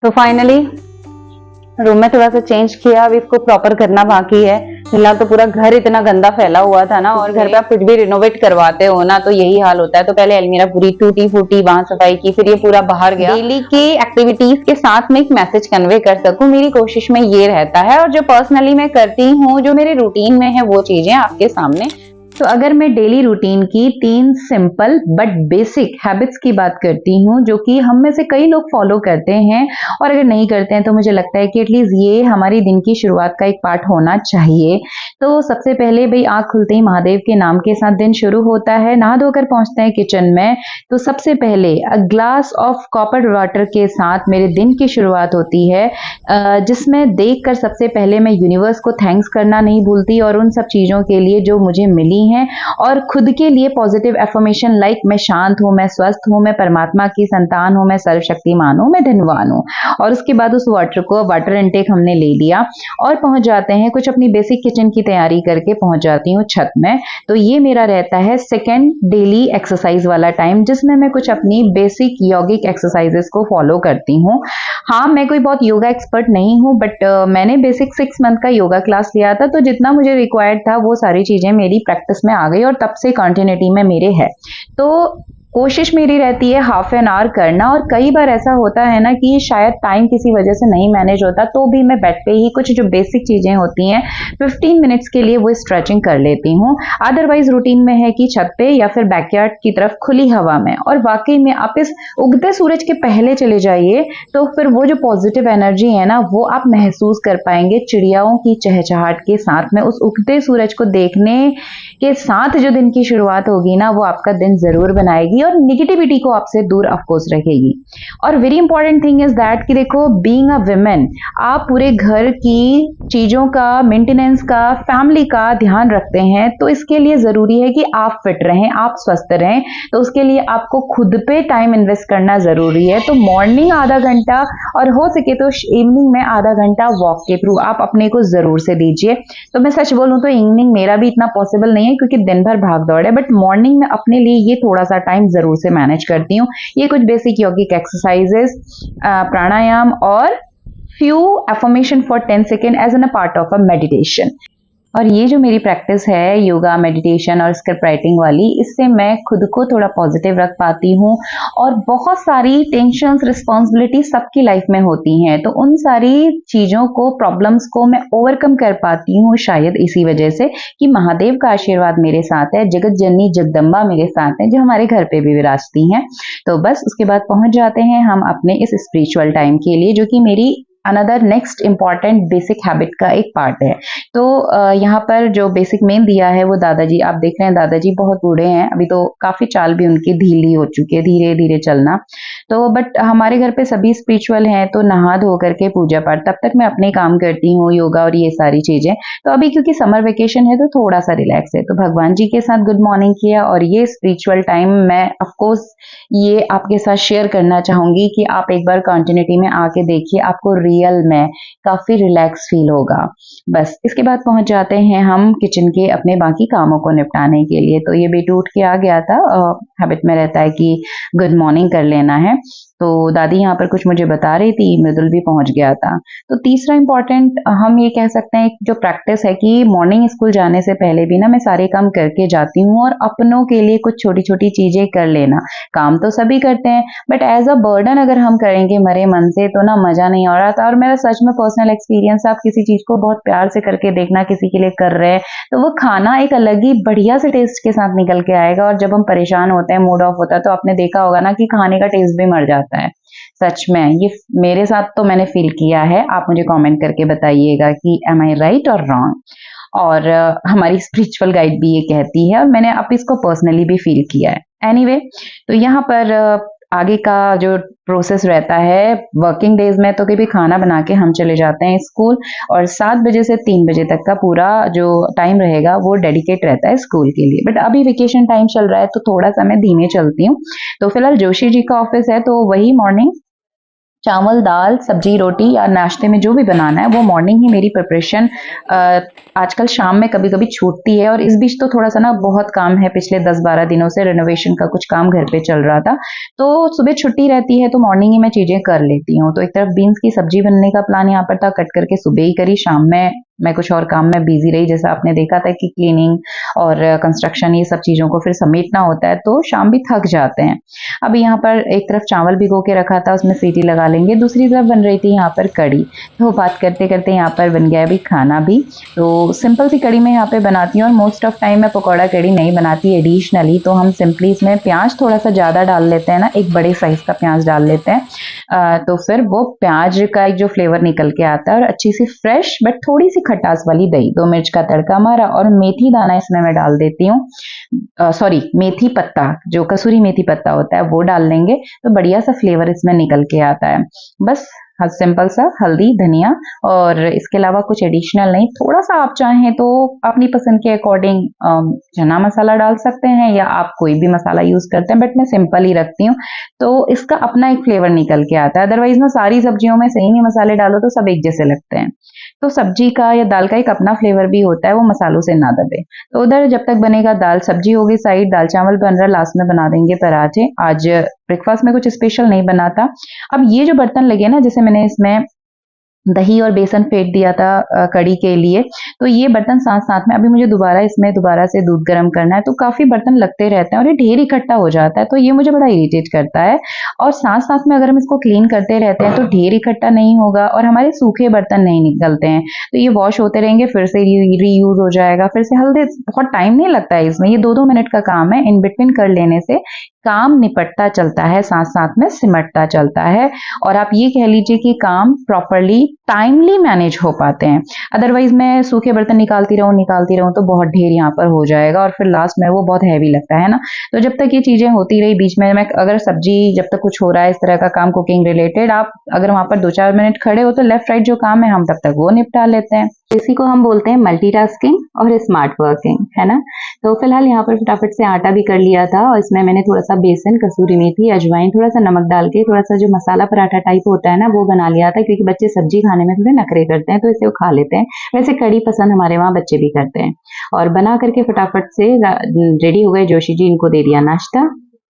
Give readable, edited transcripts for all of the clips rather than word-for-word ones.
तो finally room में थोड़ा सा चेंज किया, अब इसको प्रॉपर करना बाकी है। फिलहाल तो पूरा घर इतना गंदा फैला हुआ था ना, और घर पे आप कुछ भी रिनोवेट करवाते हो ना तो यही हाल होता है। तो पहले अलमीरा पूरी टूटी फूटी, वहां सफाई की, फिर ये पूरा बाहर गया। डेली की एक्टिविटीज के साथ में एक मैसेज कन्वे कर सकूं, मेरी कोशिश में ये रहता है। और जो पर्सनली मैं करती हूँ, जो मेरे रूटीन में है, वो चीजें आपके सामने। तो अगर मैं डेली रूटीन की 3 सिंपल बट बेसिक हैबिट्स की बात करती हूँ, जो कि हम में से कई लोग फॉलो करते हैं, और अगर नहीं करते हैं तो मुझे लगता है कि एटलीस्ट ये हमारी दिन की शुरुआत का एक पार्ट होना चाहिए। तो सबसे पहले भाई आंख खुलते ही महादेव के नाम के साथ दिन शुरू होता है। नहा धोकर पहुंचते हैं किचन में, तो सबसे पहले a glass of copper water के साथ मेरे दिन की शुरुआत होती है, जिसमें देखकर सबसे पहले मैं यूनिवर्स को थैंक्स करना नहीं भूलती, और उन सब चीजों के लिए जो मुझे मिली हैं, और खुद के लिए पॉजिटिव एफर्मेशन लाइक मैं शांत हूँ, मैं स्वस्थ हूँ, मैं परमात्मा की संतान हूँ, मैं सर्वशक्तिमान हूँ, मैं धनवान हूँ। और उसके बाद उस वाटर इनटेक हमने ले लिया और पहुंच जाते हैं, कुछ अपनी बेसिक किचन की तैयारी करके पहुंच जाती हूँ छत में। तो ये मेरा रहता है सेकेंड डेली एक्सरसाइज वाला टाइम, जिसमें मैं कुछ अपनी बेसिक यौगिक एक्सरसाइजेस को फॉलो करती हूँ। हाँ, मैं कोई बहुत योगा एक्सपर्ट नहीं हूँ, बट मैंने बेसिक 6 मंथ का योगा क्लास लिया था, तो जितना मुझे रिक्वायर्ड था वो सारी चीजें मेरी प्रैक्टिस में आ गई, और तब से कंटिन्यूटी में मेरे है। तो कोशिश मेरी रहती है हाफ एन आवर करना, और कई बार ऐसा होता है ना कि शायद टाइम किसी वजह से नहीं मैनेज होता, तो भी मैं बेड पे ही कुछ जो बेसिक चीजें होती हैं 15 मिनट्स के लिए वो स्ट्रेचिंग कर लेती हूँ। अदरवाइज रूटीन में है कि छत पे या फिर बैकयार्ड की तरफ खुली हवा में। और वाकई में आप इस उगते सूरज के पहले चले जाइए, तो फिर वो जो पॉजिटिव एनर्जी है ना, वो आप महसूस कर पाएंगे चिड़ियाओं की चहचहाट के साथ में। उस उगते सूरज को देखने के साथ जो दिन की शुरुआत होगी ना, वो आपका दिन जरूर बनाएगी और निगेटिविटी को आपसे दूर ऑफ कोर्स रखेगी। और very important thing is that कि देखो, बीइंग अ वुमेन, आप पूरे घर की चीजों का, मेंटेनेंस का, फैमिली का ध्यान रखते हैं, तो इसके लिए जरूरी है कि आप फिट रहें, आप स्वस्थ रहें। तो उसके लिए आपको खुद पे टाइम इन्वेस्ट करना जरूरी है। तो मॉर्निंग आधा घंटा, और हो सके तो इवनिंग में आधा घंटा वॉक के थ्रू आप अपने को जरूर से दीजिए। तो मैं सच बोलूं तो इवनिंग मेरा भी इतना पॉसिबल नहीं है, क्योंकि दिन भर भाग दौड़ है, बट मॉर्निंग में अपने लिए ये थोड़ा सा टाइम जरूर से मैनेज करती हूँ। ये कुछ बेसिक यौगिक एक्सरसाइजेस, प्राणायाम, और few affirmation for 10 seconds as in a part of a meditation। और ये जो मेरी प्रैक्टिस है योगा, मेडिटेशन और स्क्रिप्ट राइटिंग वाली, इससे मैं खुद को थोड़ा पॉजिटिव रख पाती हूँ। और बहुत सारी टेंशन्स, रिस्पॉन्सिबिलिटी सबकी लाइफ में होती हैं, तो उन सारी चीज़ों को, प्रॉब्लम्स को मैं ओवरकम कर पाती हूँ, शायद इसी वजह से कि महादेव का आशीर्वाद मेरे साथ है, जगत जननी जगदम्बा मेरे साथ है, जो हमारे घर पे भी विराजती हैं। तो बस उसके बाद पहुंच जाते हैं हम अपने इस स्पिरिचुअल टाइम के लिए, जो कि मेरी another next important basic habit का एक पार्ट है। तो यहाँ पर जो बेसिक मेन दिया है वो दादाजी, आप देख रहे हैं दादाजी बहुत बूढ़े हैं, अभी तो काफी चाल भी उनकी ढीली हो चुकी है, धीरे धीरे चलना। तो बट हमारे घर पे सभी स्पिरिचुअल हैं, तो नहा धो करके पूजा पाठ, तब तक मैं अपने काम करती हूँ, योगा और ये सारी चीजें। तो अभी क्योंकि समर वेकेशन है तो थोड़ा सा रिलैक्स है, तो भगवान जी के साथ गुड मॉर्निंग किया। और ये स्पिरिचुअल टाइम मैं ऑफकोर्स ये आपके साथ शेयर करना चाहूंगी कि आप एक बार कंटिन्यूटी में आके देखिए, आपको रियल में काफी रिलैक्स फील होगा। बस इसके बाद पहुंच जाते हैं हम किचन के अपने बाकी कामों को निपटाने के लिए। तो ये बेटी उठ के आ गया था, हैबिट में रहता है कि गुड मॉर्निंग कर लेना है। तो दादी यहाँ पर कुछ मुझे बता रही थी, मृदुल भी पहुंच गया था। तो तीसरा इंपॉर्टेंट हम ये कह सकते हैं जो प्रैक्टिस है कि मॉर्निंग स्कूल जाने से पहले भी ना मैं सारे काम करके जाती हूँ, और अपनों के लिए कुछ छोटी छोटी चीजें कर लेना। काम तो सभी करते हैं, बट एज अ बर्डन अगर हम करेंगे मरे मन से, तो ना मजा नहीं आ रहा था। और मेरा सच में पर्सनल एक्सपीरियंस, आप किसी चीज को बहुत प्यार से करके देखना, किसी के लिए कर रहे हैं, तो वो खाना एक अलग ही बढ़िया से टेस्ट के साथ निकल के आएगा। और जब हम परेशान होते हैं, मूड ऑफ होता है, तो आपने देखा होगा ना कि खाने का टेस्ट भी मर जाता है। सच में ये मेरे साथ तो मैंने फील किया है। आप मुझे कमेंट करके बताइएगा कि एम आई राइट और रॉन्ग। और हमारी स्पिरिचुअल गाइड भी ये कहती है, और मैंने अब इसको पर्सनली भी फील किया है। एनीवे, तो यहाँ पर आगे का जो प्रोसेस रहता है वर्किंग डेज में, तो कभी खाना बना के हम चले जाते हैं स्कूल, और 7 बजे से 3 बजे तक का पूरा जो टाइम रहेगा वो डेडिकेट रहता है स्कूल के लिए। बट अभी वेकेशन टाइम चल रहा है, तो थोड़ा सा मैं धीमे चलती हूँ। तो फिलहाल जोशी जी का ऑफिस है, तो वही मॉर्निंग चावल दाल सब्जी रोटी या नाश्ते में जो भी बनाना है वो मॉर्निंग ही मेरी प्रिपरेशन आजकल शाम में कभी कभी छूटती है। और इस बीच तो थोड़ा सा ना बहुत काम है, पिछले 10-12 दिनों से रेनोवेशन का कुछ काम घर पे चल रहा था, तो सुबह छुट्टी रहती है तो मॉर्निंग ही मैं चीजें कर लेती हूँ। तो एक तरफ बीन्स की सब्जी बनने का प्लान यहाँ पर था, कट करके सुबह ही करी। शाम में मैं कुछ और काम में बिजी रही, जैसा आपने देखा था कि क्लीनिंग और कंस्ट्रक्शन ये सब चीजों को फिर समेटना होता है तो शाम भी थक जाते हैं। अब यहाँ पर एक तरफ चावल भिगो के रखा था, उसमें सीटी लगा लेंगे, दूसरी तरफ बन रही थी यहाँ पर कड़ी। तो बात करते करते यहाँ पर बन गया अभी खाना भी। तो सिंपल सी कड़ी मैं यहाँ पे बनाती हूँ और मोस्ट ऑफ टाइम मैं पकौड़ा कड़ी नहीं बनाती एडिशनली, तो हम सिंपली इसमें प्याज थोड़ा सा ज़्यादा डाल लेते हैं ना, एक बड़े साइज का प्याज डाल लेते हैं। तो फिर वो प्याज का एक जो फ्लेवर निकल के आता है और अच्छी सी फ्रेश बट थोड़ी सी खटास वाली दही, 2 मिर्च का तड़का मारा और मेथी दाना इसमें मैं डाल देती हूँ, सॉरी मेथी पत्ता, जो कसूरी मेथी पत्ता होता है वो डाल लेंगे तो बढ़िया सा फ्लेवर इसमें निकल के आता है। बस सिंपल सा हल्दी धनिया और इसके अलावा कुछ एडिशनल नहीं। थोड़ा सा आप चाहें तो अपनी पसंद के अकॉर्डिंग चना मसाला डाल सकते हैं या आप कोई भी मसाला यूज करते हैं, बट मैं सिंपल ही रखती हूँ तो इसका अपना एक फ्लेवर निकल के आता है। अदरवाइज ना सारी सब्जियों में सही नहीं मसाले डालो तो सब एक जैसे लगते हैं। तो सब्जी का या दाल का एक अपना फ्लेवर भी होता है, वो मसालों से ना दबे। तो उधर जब तक बनेगा दाल सब्जी होगी साइड, दाल चावल बन रहा है, लास्ट में बना देंगे पराठे। आज ब्रेकफास्ट में कुछ स्पेशल नहीं बनाता। अब ये जो बर्तन लगे ना, जैसे मैंने इसमें दही और बेसन फेंट दिया था कड़ी के लिए, तो ये बर्तन साथ साथ में अभी मुझे दोबारा से दूध गर्म करना है, तो काफी बर्तन लगते रहते हैं और ये ढेर इकट्ठा हो जाता है, तो ये मुझे बड़ा इरिटेट करता है। और साथ साथ में अगर हम इसको क्लीन करते रहते हैं तो ढेर इकट्ठा नहीं होगा और हमारे सूखे बर्तन नहीं निकलते हैं, तो ये वॉश होते रहेंगे, फिर से रीयूज हो जाएगा, फिर से हल्दी। बहुत टाइम नहीं लगता है इसमें, ये 2-2 मिनट का काम है। इन बिटवीन कर लेने से काम निपटता चलता है, साथ साथ में सिमटता चलता है और आप ये कह लीजिए कि काम प्रॉपरली टाइमली मैनेज हो पाते हैं। अदरवाइज मैं सूखे बर्तन निकालती रहूं तो बहुत ढेर यहाँ पर हो जाएगा और फिर लास्ट में वो बहुत हैवी लगता है ना। तो जब तक ये चीजें होती रही, बीच में मैं अगर सब्जी जब तक कुछ हो रहा है इस तरह का काम कुकिंग रिलेटेड, आप अगर वहां पर 2-4 मिनट खड़े हो तो लेफ्ट राइट जो काम है हम तब तक वो निपटा लेते हैं। इसी को हम बोलते हैं मल्टीटास्किंग और स्मार्ट वर्किंग, है ना। तो फिलहाल यहाँ पर फटाफट से आटा भी कर लिया था और इसमें मैंने थोड़ा सा बेसन, कसूरी मेथी, अजवाइन, थोड़ा सा नमक डाल के थोड़ा सा जो मसाला पराठा टाइप होता है ना वो बना लिया था, क्योंकि बच्चे सब्जी खाने में थोड़े नखरे करते हैं तो इसे वो खा लेते हैं। वैसे कड़ी पसंद हमारे वहाँ बच्चे भी करते हैं। और बना करके फटाफट से रेडी हो गए जोशी जी, इनको दे दिया नाश्ता।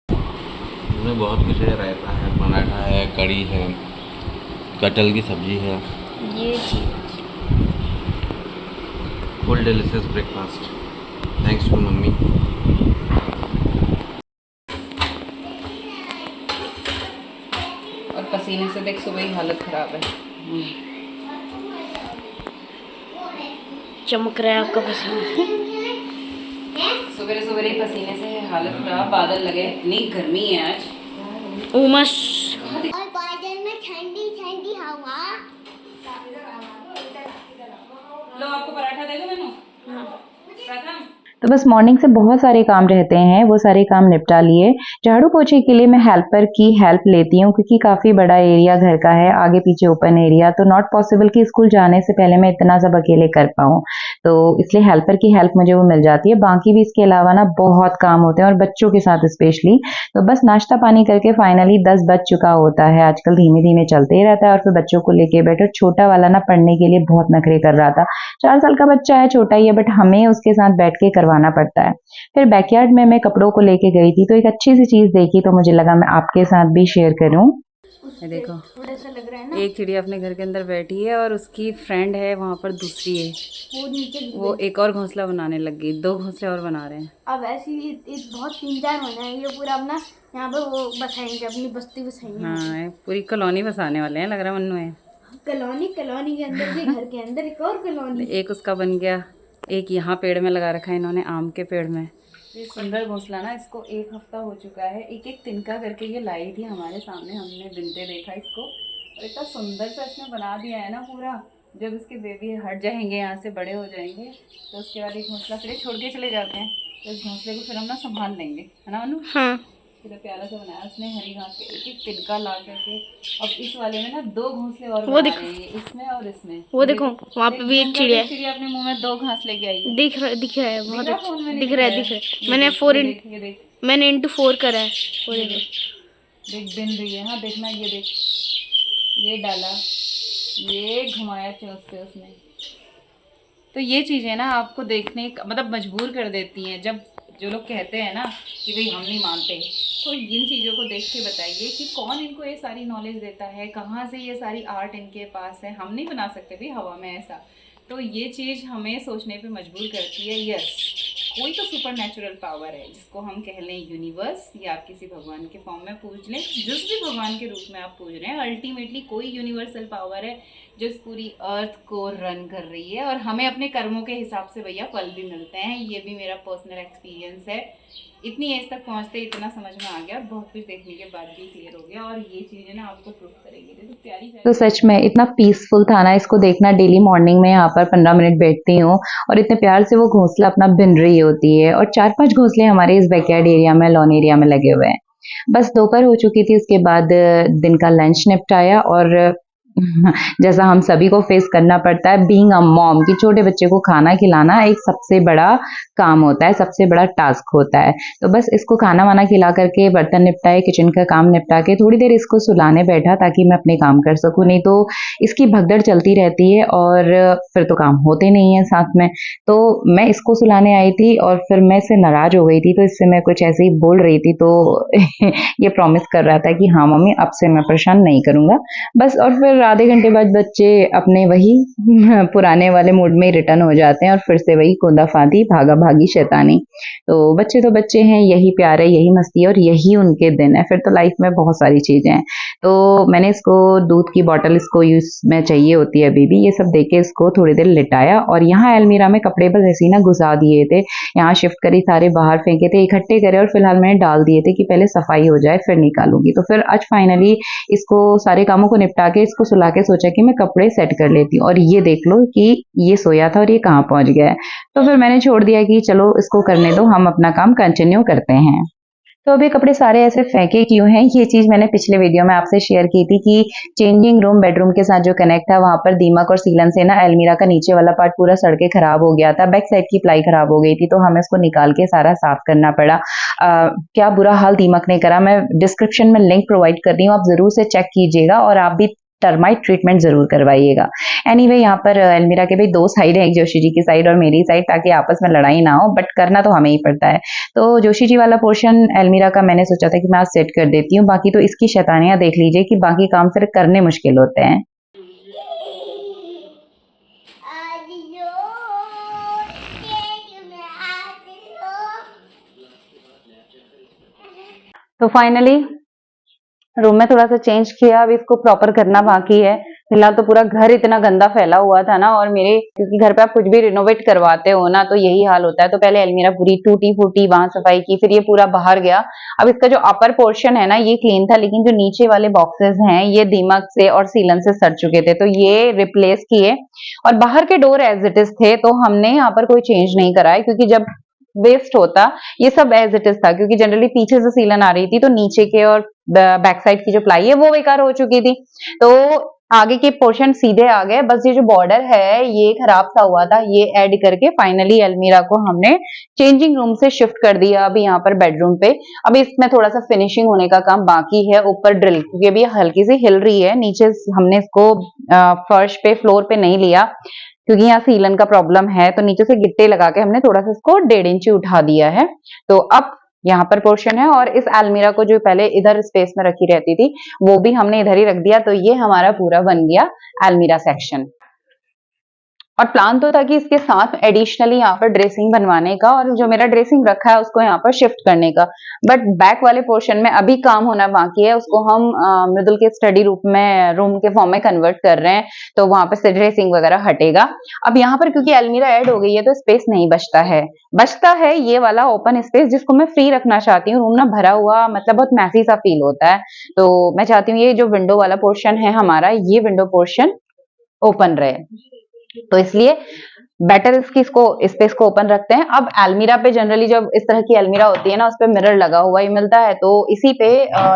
इसमें बहुत कुछ है, रायता है, पराठा है, कड़ी है, कटहल की सब्जी है, ये full delicious breakfast thanks to mummy. और पसीने से देख सुबह ही हालत खराब है, चमक रहा है आपका पसीना। सवेरे सवेरे ही पसीने से हालत खराब, बादल लगे, इतनी गर्मी है आज, उमस। और बादल में ठंडी ठंडी हवा। लो आपको पराठा दे दो मैनू। तो बस मॉर्निंग से बहुत सारे काम रहते हैं, वो सारे काम निपटा लिए। झाड़ू पोछे के लिए मैं हेल्पर की हेल्प लेती हूँ, क्योंकि काफी बड़ा एरिया घर का है, आगे पीछे ओपन एरिया, तो नॉट पॉसिबल कि स्कूल जाने से पहले मैं इतना सब अकेले कर पाऊँ, तो इसलिए हेल्पर की हेल्प मुझे वो मिल जाती है। बाकी भी इसके अलावा ना बहुत काम होते हैं और बच्चों के साथ स्पेशली। तो बस नाश्ता पानी करके फाइनली 10 बज चुका होता है, आजकल धीमे धीमे चलते ही रहता है। और फिर बच्चों को लेके बैठो, छोटा वाला ना पढ़ने के लिए बहुत नखरे कर रहा था, 4 साल का बच्चा है, छोटा ही है, बट हमें उसके साथ बैठ के करवाना पड़ता है। फिर बैकयार्ड में मैं कपड़ों को लेके गई थी, तो एक अच्छी सी चीज देखी तो मुझे लगा मैं आपके साथ भी शेयर करूं। ये देखो, लग रहा है ना, एक चिड़िया अपने घर के अंदर बैठी है और उसकी फ्रेंड है वहां पर दूसरी है, वो नीचे वो एक और घोंसला बनाने लग गई, 2 घोंसले और बना रहे हैं। अब ऐसी बहुत 3-4 होना है, ये पूरा अपना यहाँ पे वो बसाएंगे, अपनी बस्ती बसाएंगे। हाँ, पूरी कॉलोनी बसाने वाले हैं, लग रहा है मन्नू है। कॉलोनी के अंदर भी, घर के अंदर एक और कॉलोनी। एक उसका बन गया, एक यहाँ पेड़ में लगा रखा है इन्होंने, आम के पेड़ में। ये सुंदर घोंसला ना, इसको 1 हफ्ता हो चुका है, एक एक तिनका करके ये लाई थी हमारे सामने, हमने बिनते देखा इसको, और इतना सुंदर सा इसने बना दिया है ना पूरा। जब इसके बेबी हट जाएंगे, यहाँ से बड़े हो जाएंगे, तो उसके बाद एक घोंसला फिर छोड़ के चले जाते हैं, तो इस घोंसले को फिर हम ना संभाल लेंगे, है ना मनु। हाँ, कितना प्यारा सा बनाया उसने, हरी घास के एक एक तिनका ला करके। अब इस वाले में ना 2 घोंसले और वो बना देखो, रहे हैं, इसमें और इसमें। वो देखो वहाँ पे भी एक चिड़िया है, चिड़िया अपने मुंह में 2 घास लेके आई है। दिख रहा है बहुत अच्छा, फोन में नहीं दिख रहा है। ये मैंने देख, 4 ये देख, ये देख, मैंने into 4 करा है, वो देखो। देख बिन रही है। हाँ देखना, ये देख, ये डाला, ये घुमाया चोंच से उसने। तो ये चीज़ें ना आपको देखने मतलब मजबूर कर देती हैं। जब जो लोग कहते हैं ना कि भाई हम नहीं मानते, तो इन चीज़ों को देख के बताइए कि कौन इनको ये सारी नॉलेज देता है, कहाँ से ये सारी आर्ट इनके पास है। हम नहीं बना सकते भाई हवा में ऐसा। तो ये चीज़ हमें सोचने पे मजबूर करती है। यस, कोई तो सुपर नेचुरल पावर है, जिसको हम कह लें यूनिवर्स, या आप किसी भगवान के फॉर्म में पूछ लें, जिस भी भगवान के रूप में आप पूछ रहे हैं, अल्टीमेटली कोई यूनिवर्सल पावर है जो इस पूरी अर्थ को रन कर रही है। और हमें अपने कर्मों के हिसाब से भैया फल भी मिलते हैं। ये भी मेरा पर्सनल एक्सपीरियंस है। इतनी एज तक पहुंचते इतना समझ में आ गया, बहुत कुछ देखने के बाद भी क्लियर हो गया। और ये चीज़ें ना आपको प्रूव करेंगी। तो प्यारी तो सच में इतना पीसफुल था ना, इसको देखना। डेली मॉर्निंग में यहाँ पर 15 मिनट बैठती हूँ और इतने प्यार से वो घोंसला अपना बिन रही होती है। और 4-5 घोंसले हमारे इस बैकयार्ड एरिया में, लॉन एरिया में लगे हुए हैं। बस दोपहर हो चुकी थी, उसके बाद दिन का लंच निपटाया। और जैसा हम सभी को फेस करना पड़ता है बीइंग अ मॉम, कि छोटे बच्चे को खाना खिलाना एक सबसे बड़ा काम होता है, सबसे बड़ा टास्क होता है। तो बस इसको खाना वाना खिला करके बर्तन निपटाए, किचन का काम निपटा के थोड़ी देर इसको सुलाने बैठा ताकि मैं अपने काम कर सकूं। नहीं तो इसकी भगदड़ चलती रहती है और फिर तो काम होते नहीं है साथ में। तो मैं इसको सुलाने आई थी और फिर मैं इससे नाराज हो गई थी, तो इससे मैं कुछ ऐसे ही बोल रही थी। तो ये प्रॉमिस कर रहा था कि हाँ मम्मी, अब से मैं परेशान नहीं करूंगा बस। और फिर आधे घंटे बाद बच्चे अपने वही पुराने वाले मूड में रिटर्न हो जाते हैं और फिर से वही कूदा-फांदी, भागा-भागी, शैतानी। तो बच्चे हैं, यही प्यार है, यही मस्ती है और यही उनके दिन है। फिर तो लाइफ में बहुत सारी चीजें हैं। तो मैंने इसको दूध की बॉटल इसको यूज में चाहिए होती है अभी भी, ये सब देके इसको थोड़ी देर लिटाया। और यहाँ अलमीरा में कपड़े बस ऐसे ही ना घुसा दिए थे, यहाँ शिफ्ट करी, सारे बाहर फेंके थे, इकट्ठे करे और फिलहाल मैंने डाल दिए थे कि पहले सफाई हो जाए फिर निकालूंगी। तो फिर आज फाइनली इसको सारे कामों को निपटा के इसको सुला के सोचा कि मैं कपड़े सेट कर लेती हूँ। और ये देख लो कि ये सोया था और ये कहाँ पहुंच गया है। तो फिर मैंने छोड़ दिया कि चलो इसको करने दो, हम अपना काम कंटिन्यू करते हैं। तो अभी कपड़े सारे ऐसे फेंके क्यों हैं, ये चीज मैंने पिछले वीडियो में आपसे शेयर की थी कि चेंजिंग रूम बेडरूम के साथ जो कनेक्ट था, वहां पर दीमक और सीलन से ना अलमीरा का नीचे वाला पार्ट पूरा सड़ के खराब हो गया था। बैक साइड की प्लाई खराब हो गई थी, तो हमें इसको निकाल के सारा साफ करना पड़ा। क्या बुरा हाल दीमक ने करा। मैं डिस्क्रिप्शन में लिंक प्रोवाइड कर रही हूँ, आप जरूर से चेक कीजिएगा और आप भी टर्माइट ट्रीटमेंट जरूर करवाइएगा। एनीवे, यहाँ पर अलमीरा के भी 2 साइड है, एक जोशी जी की साइड और मेरी साइड, ताकि आपस में लड़ाई ना हो, बट करना तो हमें ही पड़ता है। तो जोशी जी वाला पोर्शन अलमीरा का मैंने सोचा था कि मैं आज सेट कर देती हूँ। बाकी तो इसकी शैतानियां देख लीजिए कि बाकी काम सिर्फ करने मुश्किल होते हैं। तो फाइनली रूम में थोड़ा सा चेंज किया, अब इसको प्रॉपर करना बाकी है। फिलहाल तो पूरा घर इतना गंदा फैला हुआ था ना, और मेरे क्योंकि घर पे आप कुछ भी रिनोवेट करवाते हो ना, तो यही हाल होता है। तो पहले अलमीरा पूरी टूटी फूटी, वहां सफाई की, फिर ये पूरा बाहर गया। अब इसका जो अपर पोर्शन है ना, ये क्लीन था, लेकिन जो नीचे वाले बॉक्सेस हैं ये दीमक से और सीलन से सड़ चुके थे, तो ये रिप्लेस किए। और बाहर के डोर एज इट इज थे, तो हमने यहाँ पर कोई चेंज नहीं कराया, क्योंकि जब वेस्ट होता, ये सब एज इट इज था। क्योंकि जनरली पीछे से सीलन आ रही थी, तो नीचे के और बैक साइड की जो प्लाई है वो बेकार हो चुकी थी, तो आगे के पोर्शन सीधे आ गए। बस ये जो बॉर्डर है ये खराब सा हुआ था, ये ऐड करके फाइनली अलमीरा को हमने चेंजिंग रूम से शिफ्ट कर दिया अभी यहाँ पर बेडरूम पे। अभी इसमें थोड़ा सा फिनिशिंग होने का काम बाकी है। ऊपर ड्रिल, क्योंकि अभी हल्की सी हिल रही है, नीचे हमने इसको फर्श पे, फ्लोर पे नहीं लिया, क्योंकि यहाँ सीलन का प्रॉब्लम है। तो नीचे से गिट्टे लगा के हमने थोड़ा सा इसको 1.5 इंच उठा दिया है। तो अब यहाँ पर पोर्शन है, और इस अलमीरा को जो पहले इधर स्पेस में रखी रहती थी, वो भी हमने इधर ही रख दिया। तो ये हमारा पूरा बन गया अलमीरा सेक्शन। और प्लान तो था कि इसके साथ एडिशनली यहाँ पर ड्रेसिंग बनवाने का, और जो मेरा ड्रेसिंग रखा है उसको यहाँ पर शिफ्ट करने का। बट बैक वाले पोर्शन में अभी काम होना बाकी है, उसको हम मृदुल के स्टडी रूम के फॉर्म में कन्वर्ट कर रहे हैं, तो वहां पर से ड्रेसिंग वगैरह हटेगा। अब यहाँ पर क्योंकि अलमीरा ऐड हो गई है, तो स्पेस नहीं बचता है ये वाला ओपन स्पेस, जिसको मैं फ्री रखना चाहती हूँ। रूम ना भरा हुआ मतलब बहुत मैसी सा फील होता है, तो मैं चाहती हूँ ये जो विंडो वाला पोर्शन है हमारा, ये विंडो पोर्शन ओपन रहे। तो इसलिए बेटर इसको स्पेस को ओपन रखते हैं। अब अलमीरा पे जनरली जब इस तरह की अलमीरा होती है ना, उस पे मिरर लगा हुआ ही मिलता है, तो इसी पे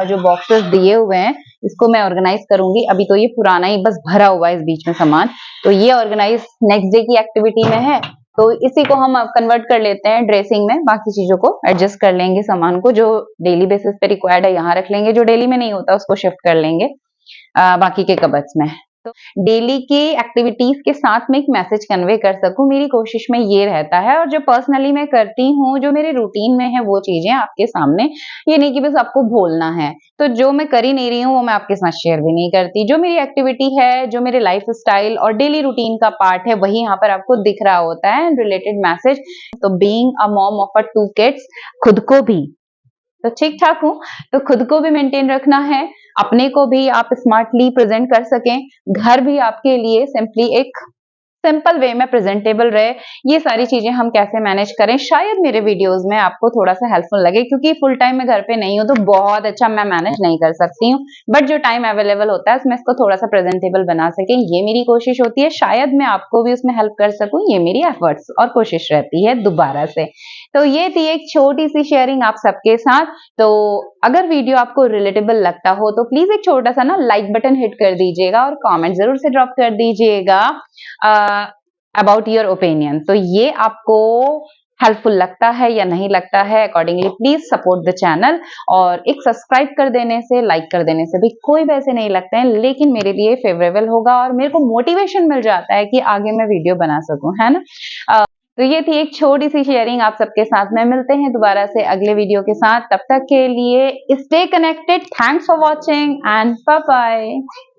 जो बॉक्सेस दिए हुए हैं इसको मैं ऑर्गेनाइज करूंगी। अभी तो ये पुराना ही बस भरा हुआ है इस बीच में सामान, तो ये ऑर्गेनाइज नेक्स्ट डे की एक्टिविटी में है। तो इसी को हम कन्वर्ट कर लेते हैं ड्रेसिंग में, बाकी चीजों को एडजस्ट कर लेंगे। सामान को जो डेली बेसिस पे रिक्वायर्ड है यहाँ रख लेंगे, जो डेली में नहीं होता उसको शिफ्ट कर लेंगे। बाकी के कबर्ड्स में। तो डेली की एक्टिविटीज के साथ में एक मैसेज कन्वे कर सकूं, मेरी कोशिश में ये रहता है। और जो पर्सनली मैं करती हूँ, जो मेरे रूटीन में है, वो चीजें आपके सामने, ये नहीं कि बस आपको बोलना है। तो जो मैं कर ही नहीं रही हूँ वो मैं आपके साथ शेयर भी नहीं करती। जो मेरी एक्टिविटी है, जो मेरे लाइफ स्टाइल और डेली रूटीन का पार्ट है, वही यहाँ पर आपको दिख रहा होता है, रिलेटेड मैसेज। तो being a mom of 2 kids, खुद को भी तो ठीक ठाक हूँ, तो खुद को भी मेंटेन रखना है, अपने को भी आप स्मार्टली प्रेजेंट कर सकें, घर भी आपके लिए सिंपली एक सिंपल वे में प्रेजेंटेबल रहे। ये सारी चीजें हम कैसे मैनेज करें, शायद मेरे वीडियोस में आपको थोड़ा सा हेल्पफुल लगे, क्योंकि फुल टाइम मैं घर पे नहीं हूँ तो बहुत अच्छा मैं मैनेज नहीं कर सकती हूँ, बट जो टाइम अवेलेबल होता है उसमें इसको थोड़ा सा प्रेजेंटेबल बना सकें, ये मेरी कोशिश होती है। शायद मैं आपको भी उसमें हेल्प कर सकूं, ये मेरी एफर्ट्स और कोशिश रहती है दोबारा से। तो ये थी एक छोटी सी शेयरिंग आप सबके साथ। तो अगर वीडियो आपको रिलेटेबल लगता हो तो प्लीज एक छोटा सा ना लाइक बटन हिट कर दीजिएगा और कमेंट जरूर से ड्रॉप कर दीजिएगा अबाउट योर ओपिनियन। तो ये आपको हेल्पफुल लगता है या नहीं लगता है, accordingly please support the channel. और एक सब्सक्राइब कर देने से, लाइक कर देने से भी कोई पैसे नहीं लगते हैं, लेकिन मेरे लिए फेवरेबल होगा और मेरे को मोटिवेशन मिल जाता है कि आगे मैं वीडियो बना सकूं, है ना। तो ये थी एक छोटी सी शेयरिंग आप सबके साथ में। मिलते हैं दोबारा से अगले वीडियो के साथ, तब तक के लिए stay connected, thanks for watching and bye bye.